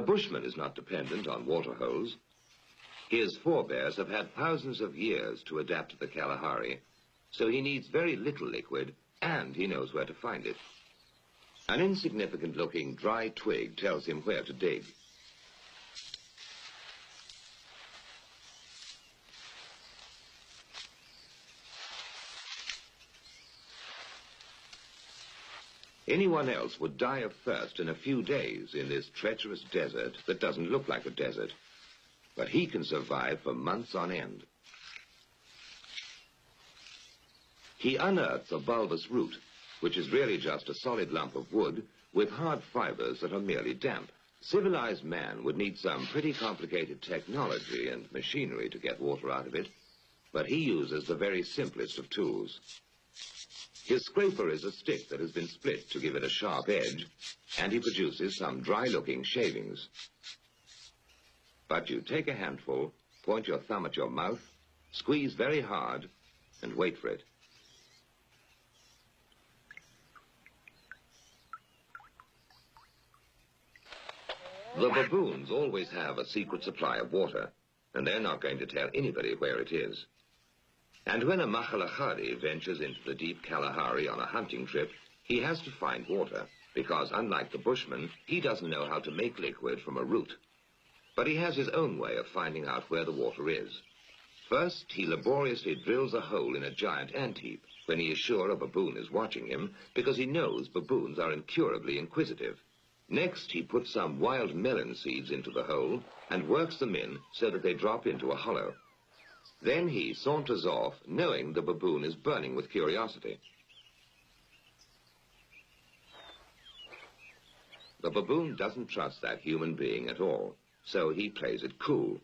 bushman is not dependent on water holes. His forebears have had thousands of years to adapt to the Kalahari, so he needs very little liquid, and he knows where to find it. An insignificant-looking dry twig tells him where to dig. Anyone else would die of thirst in a few days in this treacherous desert that doesn't look like a desert. But he can survive for months on end. He unearths a bulbous root, which is really just a solid lump of wood with hard fibers that are merely damp. Civilized man would need some pretty complicated technology and machinery to get water out of it, but he uses the very simplest of tools. His scraper is a stick that has been split to give it a sharp edge, and he produces some dry-looking shavings. But you take a handful, point your thumb at your mouth, squeeze very hard, and wait for it. The baboons always have a secret supply of water, and they're not going to tell anybody where it is. And when a Makhalahari ventures into the deep Kalahari on a hunting trip, he has to find water, because unlike the bushman, he doesn't know how to make liquid from a root. But he has his own way of finding out where the water is. First, he laboriously drills a hole in a giant ant heap when he is sure a baboon is watching him, because he knows baboons are incurably inquisitive. Next, he puts some wild melon seeds into the hole and works them in so that they drop into a hollow. Then he saunters off, knowing the baboon is burning with curiosity. The baboon doesn't trust that human being at all, so he plays it cool.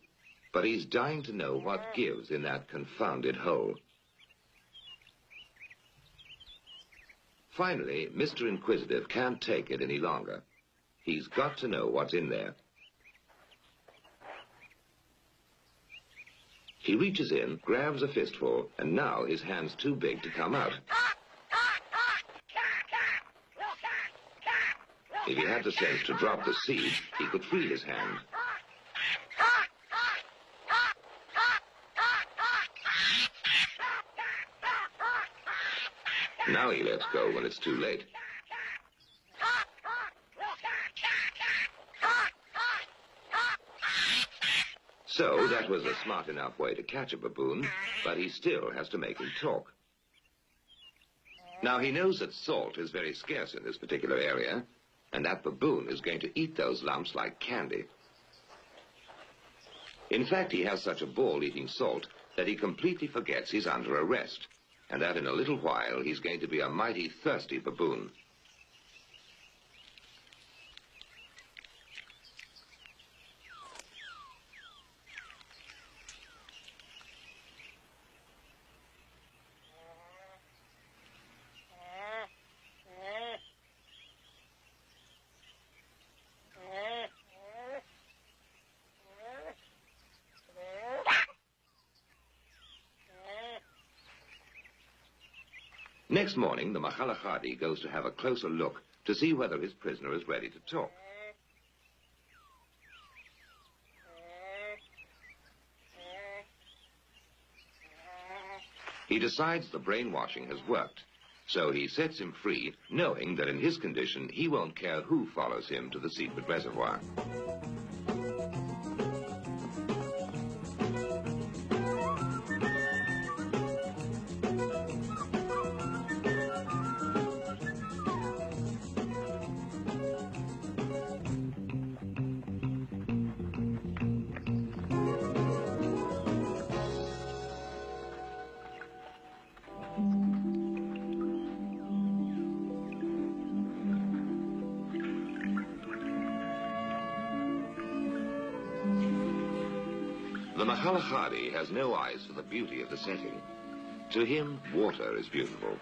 But he's dying to know what gives in that confounded hole. Finally, Mr. Inquisitive can't take it any longer. He's got to know what's in there. He reaches in, grabs a fistful, and now his hand's too big to come out. If he had the sense to drop the seed, he could free his hand. Now he lets go when it's too late. So that was a smart enough way to catch a baboon, but he still has to make him talk. Now he knows that salt is very scarce in this particular area, and that baboon is going to eat those lumps like candy. In fact, he has such a ball eating salt that he completely forgets he's under arrest, and that in a little while he's going to be a mighty thirsty baboon. Next morning, the Makhalahari goes to have a closer look to see whether his prisoner is ready to talk. He decides the brainwashing has worked, so he sets him free, knowing that in his condition he won't care who follows him to the secret reservoir. The Makhalahari has no eyes for the beauty of the setting. To him, water is beautiful.